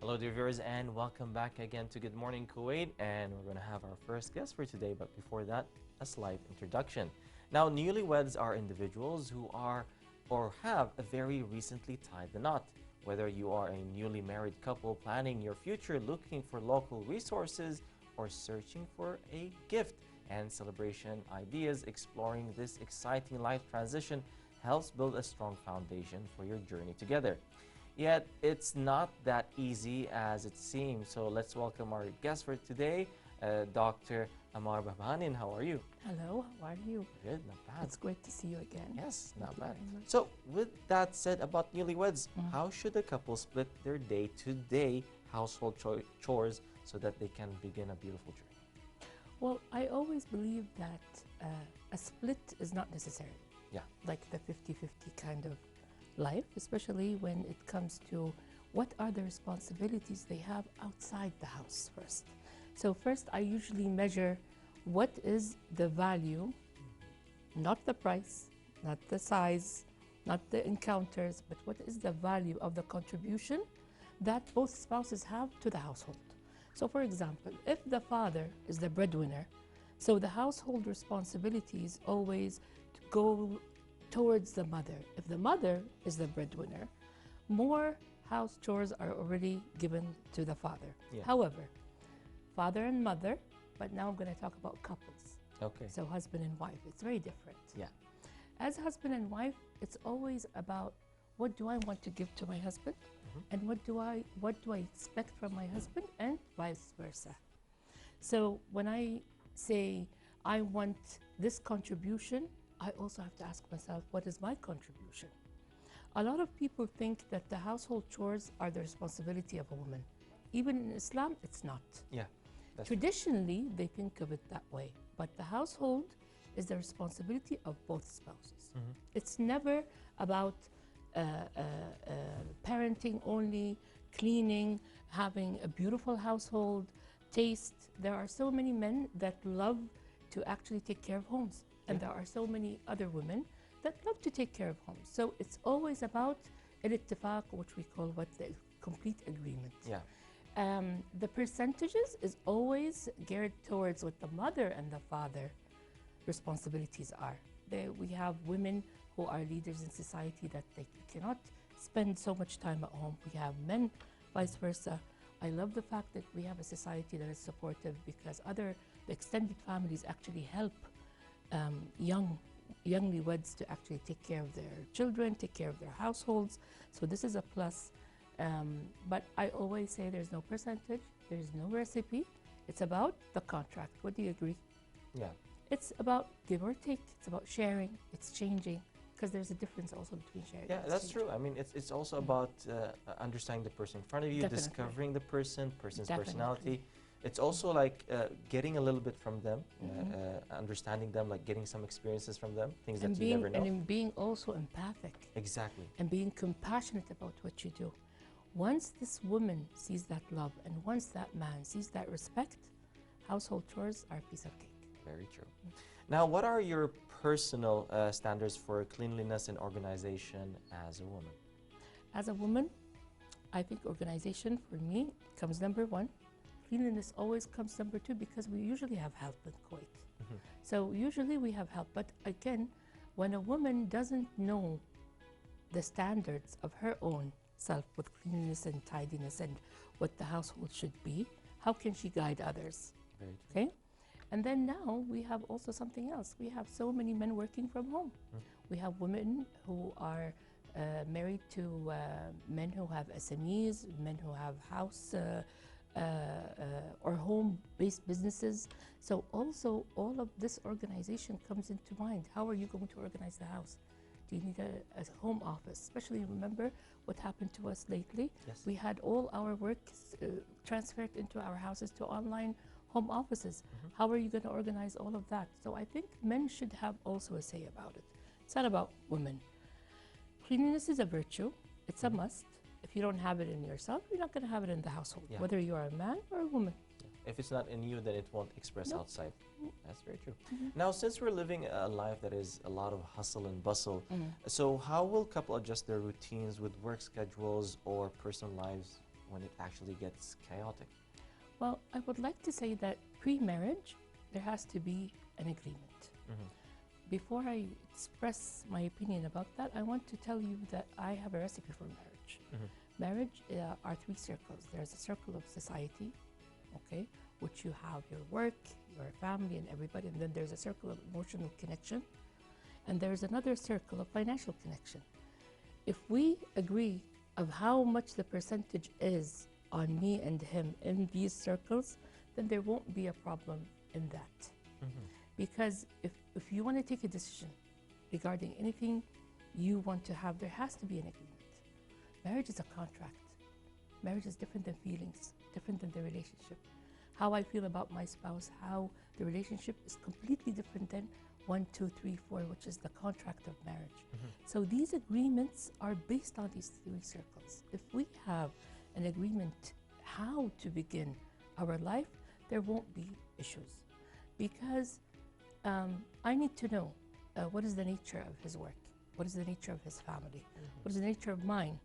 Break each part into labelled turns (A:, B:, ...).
A: Hello dear viewers and welcome back again to Good Morning Kuwait, and we're going to have our first guest for today, but before that, a slight introduction. Now, newlyweds are individuals who are or have very recently tied the knot. Whether you are a newly married couple planning your future, looking for local resources, or searching for a gift and celebration ideas, exploring this exciting life transition helps build a strong foundation for your journey together. Yet, it's not that easy as it seems. So let's welcome our guest for today, Dr. Amar Behbehani. How are you?
B: Hello, how are you?
A: Good, not bad.
B: It's great to see you again.
A: Yes, not bad. So with that said about newlyweds, how should a couple split their day-to-day household chores so that they can begin a beautiful journey?
B: Well, I always believe that a split is not necessary.
A: Yeah.
B: Like the 50-50 kind of life, especially when it comes to what are the responsibilities they have outside the house first. So first, I usually measure what is the value, not the price, not the size, not the encounters, but what is the value of the contribution that both spouses have to the household. So for example, if the father is the breadwinner, so the household responsibilities always go towards the mother. If the mother is the breadwinner, more house chores are already given to the father.
A: Yeah.
B: However, father and mother, but now I'm going to talk about couples.
A: Okay.
B: So husband and wife, it's very different.
A: Yeah.
B: As husband and wife, it's always about what do I want to give to my husband, and what do I expect from my husband, and vice versa. So when I say I want this contribution, I also have to ask myself, what is my contribution? A lot of people think that the household chores are the responsibility of a woman. Even in Islam, it's not.
A: Yeah.
B: Traditionally, they think of it that way, but the household is the responsibility of both spouses. It's never about parenting only, cleaning, having a beautiful household, taste. There are so many men that love to actually take care of homes. And there are so many other women that love to take care of homes. So it's always about al-ittifaq, which we call the complete agreement.
A: Yeah.
B: The percentages is always geared towards what the mother and the father responsibilities are. We have women who are leaders in society that they cannot spend so much time at home. We have men, vice versa. I love the fact that we have a society that is supportive because the extended families actually help youngly-weds to actually take care of their children, take care of their households. So this is a plus. But I always say there's no percentage, there's no recipe. It's about the contract. What do you agree?
A: Yeah.
B: It's about give or take. It's about sharing, exchanging, because there's a difference also between sharing and
A: that's
B: exchanging.
A: true. I mean, it's also about understanding the person in front of you,
B: Definitely.
A: discovering the person's
B: Definitely.
A: personality. It's also like getting a little bit from them, understanding them, like getting some experiences from them, things that you never know.
B: And being also empathic.
A: Exactly.
B: And being compassionate about what you do. Once this woman sees that love and once that man sees that respect, household chores are a piece of cake.
A: Very true. Now, what are your personal standards for cleanliness and organization as a woman?
B: As a woman, I think organization for me comes number one. Cleanliness always comes number two because we usually have help in Kuwait. So usually we have help. But again, when a woman doesn't know the standards of her own self with cleanliness and tidiness and what the household should be, how can she guide others?
A: Very true.
B: Okay? And then now we have also something else. We have so many men working from home. We have women who are married to men who have SMEs, men who have house or home-based businesses. So also all of this organization comes into mind. How are you going to organize the house? Do you need a home office? Especially remember what happened to us lately.
A: Yes.
B: We had all our work transferred into our houses to online home offices. How are you going to organize all of that? So I think men should have also a say about it. It's not about women. Cleanliness is a virtue. It's a must. If you don't have it in yourself, you're not going to have it in the household, whether you are a man or a woman.
A: If it's not in you, then it won't express outside. That's very true. Now, since we're living a life that is a lot of hustle and bustle, so how will couple adjust their routines with work schedules or personal lives when it actually gets chaotic?
B: Well, I would like to say that pre-marriage, there has to be an agreement. Before I express my opinion about that, I want to tell you that I have a recipe for marriage. Marriage are three circles. There's a circle of society, okay, which you have your work, your family, and everybody, and then there's a circle of emotional connection, and there's another circle of financial connection. If we agree of how much the percentage is on me and him in these circles, then there won't be a problem in that. Because if you want to take a decision regarding anything you want to have, there has to be an agreement. Marriage is a contract. Marriage is different than feelings, different than the relationship. How I feel about my spouse, how the relationship is completely different than 1, 2, 3, 4, which is the contract of marriage. So these agreements are based on these three circles. If we have an agreement how to begin our life, there won't be issues. Because I need to know what is the nature of his work, what is the nature of his family, what is the nature of mine.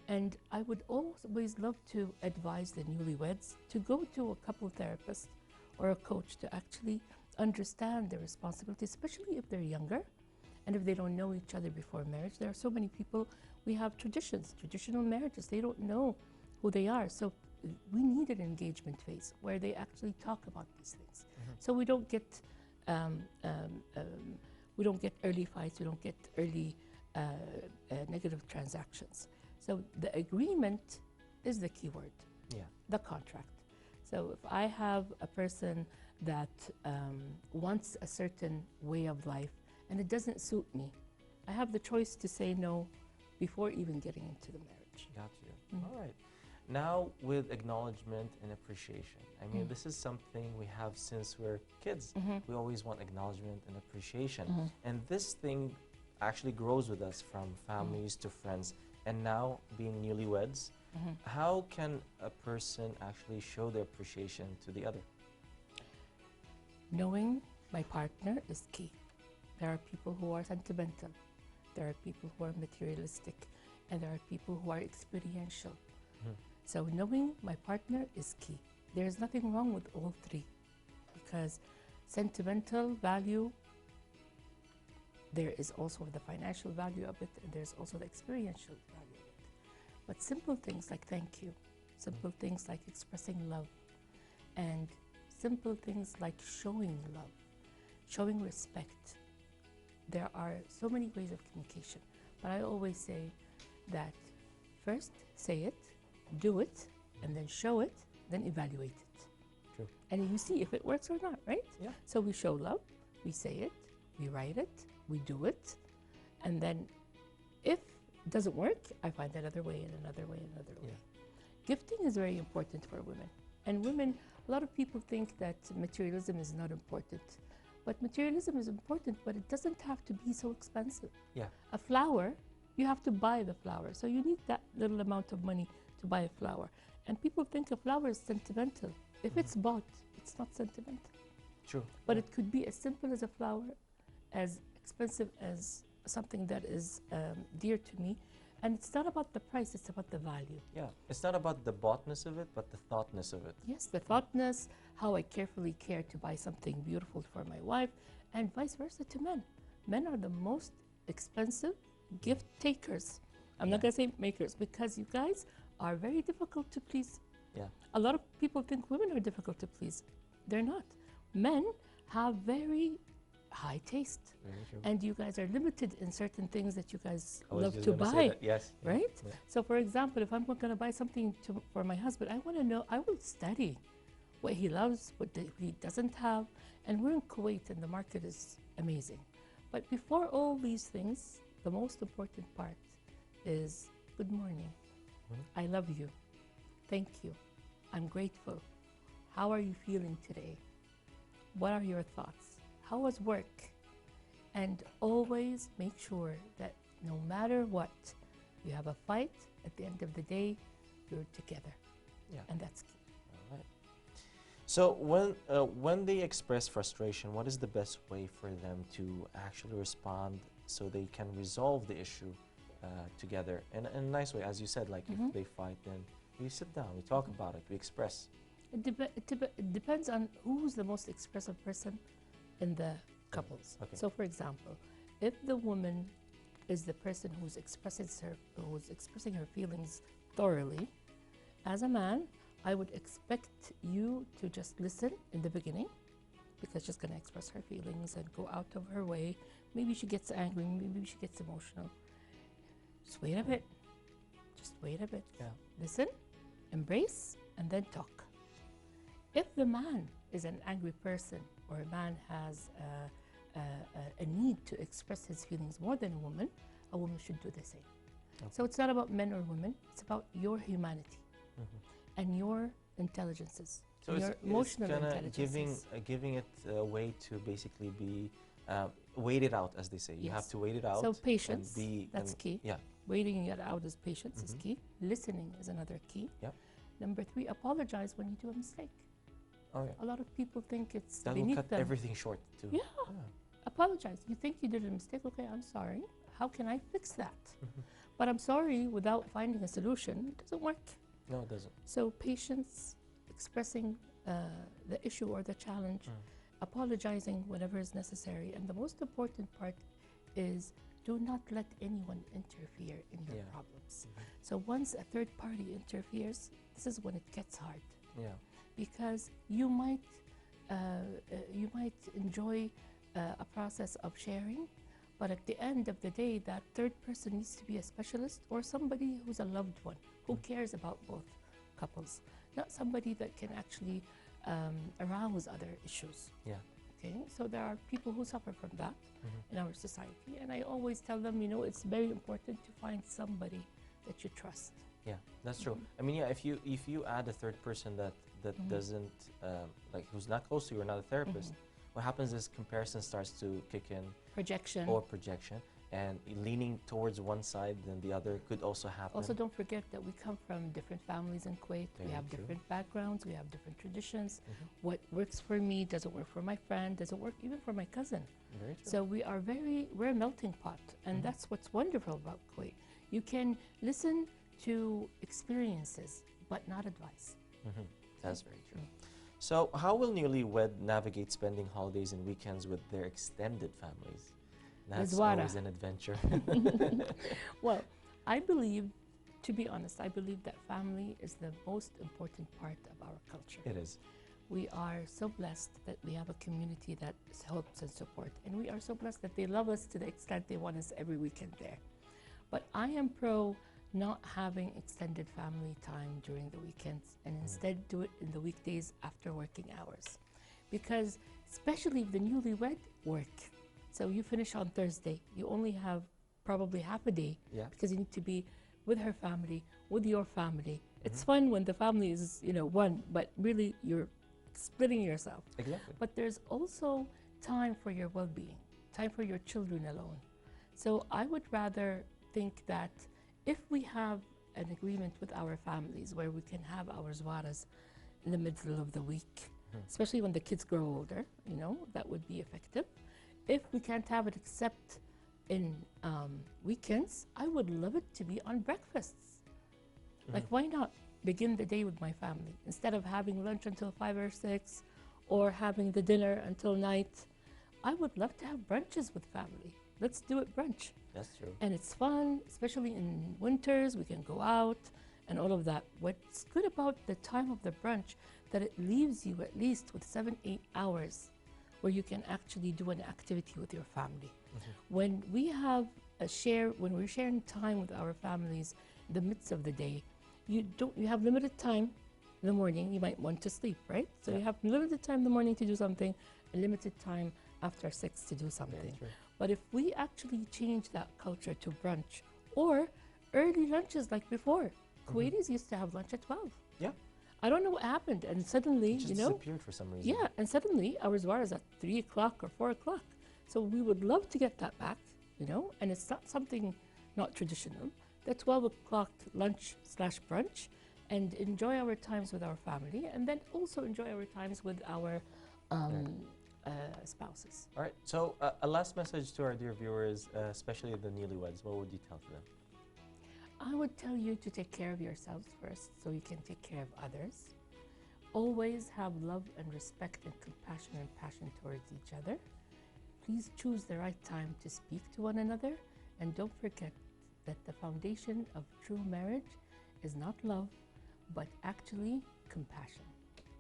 B: And I would always love to advise the newlyweds to go to a couple therapist or a coach to actually understand their responsibility, especially if they're younger and if they don't know each other before marriage. There are so many people, we have traditional marriages, they don't know who they are. So we need an engagement phase where they actually talk about these things. So we don't get early fights, we don't get early negative transactions. So the agreement is the key word, the contract. So if I have a person that wants a certain way of life and it doesn't suit me, I have the choice to say no before even getting into the marriage.
A: Got you. All right. Now, with acknowledgement and appreciation, I mean, this is something we have since we're kids. We always want acknowledgement and appreciation. And this thing actually grows with us from families to friends. And now, being newlyweds, how can a person actually show their appreciation to the other?
B: Knowing my partner is key. There are people who are sentimental, there are people who are materialistic, and there are people who are experiential. So knowing my partner is key. There's nothing wrong with all three, because sentimental value, there is also the financial value of it, and there's also the experiential value of it. But simple things like thank you, simple things like expressing love, and simple things like showing love, showing respect. There are so many ways of communication, but I always say that first say it, do it, and then show it, then evaluate it.
A: True.
B: And you see if it works or not, right?
A: Yeah.
B: So we show love, we say it, we write it, we do it, and then if it doesn't work, I find another way and another way and another way. Gifting is very important for women. And women, a lot of people think that materialism is not important. But materialism is important, but it doesn't have to be so expensive. A flower, you have to buy the flower. So you need that little amount of money to buy a flower. And people think a flower is sentimental. If it's bought, it's not sentimental.
A: True.
B: But it could be as simple as a flower, as expensive as something that is dear to me. And it's not about the price, it's about the value.
A: Yeah, it's not about the boughtness of it, but the thoughtness of it.
B: Yes, the thoughtness, how I carefully care to buy something beautiful for my wife, and vice versa to men. Men are the most expensive gift takers. I'm not going to say makers, because you guys are very difficult to please. A lot of people think women are difficult to please. They're not. Men have very high taste. And you guys are limited in certain things that you guys love to buy.
A: Yes.
B: Right? So for example, if I'm going to buy something for my husband, I want to know, I will study what he loves, what he doesn't have. And we're in Kuwait and the market is amazing. But before all these things, the most important part is good morning. I love you. Thank you. I'm grateful. How are you feeling today? What are your thoughts? How was work? And always make sure that no matter what, you have a fight, at the end of the day, you're together. And that's key.
A: All right. So when they express frustration, what is the best way for them to actually respond so they can resolve the issue together in a nice way, as you said. Like if they fight, then we sit down, we talk about it, we express.
B: It depends on who's the most expressive person in the couples.
A: Okay.
B: So, for example, if the woman is the person who's expressing her feelings thoroughly, as a man, I would expect you to just listen in the beginning, because she's going to express her feelings and go out of her way. Maybe she gets angry, maybe she gets emotional. Just wait a bit. Just wait a bit.
A: Yeah.
B: Listen, embrace, and then talk. If the man is an angry person, or a man has a need to express his feelings more than a woman should do the same.
A: Okay.
B: So it's not about men or women, it's about your humanity and your intelligences,
A: So
B: your emotional
A: kinda
B: intelligences.
A: giving it a way to basically be wait it out, as they say. You have
B: Yes.
A: to wait it out.
B: So patience,
A: and
B: that's key.
A: Yeah.
B: Waiting it out is patience is key. Listening is another key.
A: Yep.
B: Number 3, apologize when you do a mistake.
A: Oh yeah.
B: A lot of people think it's
A: That will
B: beneath
A: cut
B: them.
A: everything short too.
B: Yeah. Apologize. You think you did a mistake? Okay, I'm sorry. How can I fix that? But I'm sorry without finding a solution doesn't work.
A: No, it doesn't.
B: So patience, expressing the issue or the challenge, apologizing whenever is necessary, and the most important part is do not let anyone interfere in your problems. So once a third party interferes, this is when it gets hard.
A: Yeah.
B: Because you might enjoy a process of sharing, but at the end of the day, that third person needs to be a specialist or somebody who's a loved one who cares about both couples, not somebody that can actually arouse other issues.
A: Yeah.
B: Okay, so there are people who suffer from that in our society, and I always tell them, you know, it's very important to find somebody that you trust.
A: Yeah, that's true. I mean, yeah, if you add a third person that doesn't like, who's not close to you or not a therapist, what happens is comparison starts to kick in.
B: Projection.
A: Or projection, and leaning towards one side than the other could also happen.
B: Also, don't forget that we come from different families in Kuwait.
A: Very
B: we have
A: true.
B: different backgrounds. We have different traditions. What works for me doesn't work for my friend, doesn't work even for my cousin.
A: Very true.
B: So we're a melting pot, and that's what's wonderful about Kuwait. You can listen to experiences, but not advice.
A: That's very true. So how will newlywed navigate spending holidays and weekends with their extended families? That's always an adventure.
B: Well, I believe, to be honest, I believe that family is the most important part of our culture.
A: It is.
B: We are so blessed that we have a community that helps and supports, and we are so blessed that they love us to the extent they want us every weekend there. But I am pro not having extended family time during the weekends, and instead do it in the weekdays after working hours. Because especially if the newlywed work, so you finish on Thursday, you only have probably half a day because you need to be with her family, with your family. It's fun when the family is, you know, one, but really you're splitting yourself.
A: Exactly.
B: But there's also time for your well-being, time for your children alone. So I would rather think that if we have an agreement with our families where we can have our zwaras in the middle of the week, especially when the kids grow older, you know, that would be effective. If we can't have it except in weekends, I would love it to be on breakfasts. Like, why not begin the day with my family? Instead of having lunch until 5 or 6 or having the dinner until night, I would love to have brunches with family. Let's do it brunch.
A: That's true.
B: And it's fun, especially in winters, we can go out and all of that. What's good about the time of the brunch, that it leaves you at least with 7-8 hours where you can actually do an activity with your family. When we have when we're sharing time with our families in the midst of the day, you have limited time in the morning, you might want to sleep, right? So you have limited time in the morning to do something, and limited time after 6 to do something. But if we actually change that culture to brunch or early lunches like before, Kuwaitis used to have lunch at 12.
A: Yeah.
B: I don't know what happened, and suddenly,
A: It just
B: you know,
A: disappeared for some reason.
B: yeah, and suddenly our zwar is at 3 o'clock or 4 o'clock. So we would love to get that back, you know, and it's not something not traditional. The 12 o'clock lunch/brunch, and enjoy our times with our family, and then also enjoy our times with our spouses.
A: All right. So a last message to our dear viewers, especially the newlyweds. What would you tell to them?
B: I would tell you to take care of yourselves first so you can take care of others. Always have love and respect and compassion and passion towards each other. Please choose the right time to speak to one another, and don't forget that the foundation of true marriage is not love, but actually compassion.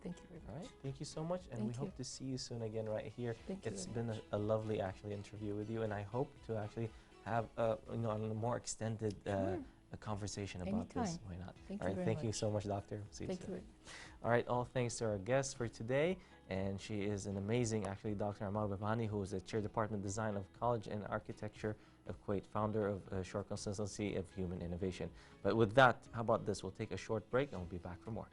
B: Thank you very much.
A: All right, thank you so much, and we hope to see you soon again right here.
B: Thank you.
A: It's been a lovely actually interview with you, and I hope to actually have a a more extended a conversation about this. Why not?
B: Thank
A: all right, thank you so much, Doctor. See you soon.
B: Thank you.
A: All right, all thanks to our guest for today, and she is an amazing, actually, Dr. Amar Behbehani, who is the Chair Department Design of College and Architecture of Kuwait, founder of Shore Consultancy of Human Innovation. But with that, how about this? We'll take a short break and we'll be back for more.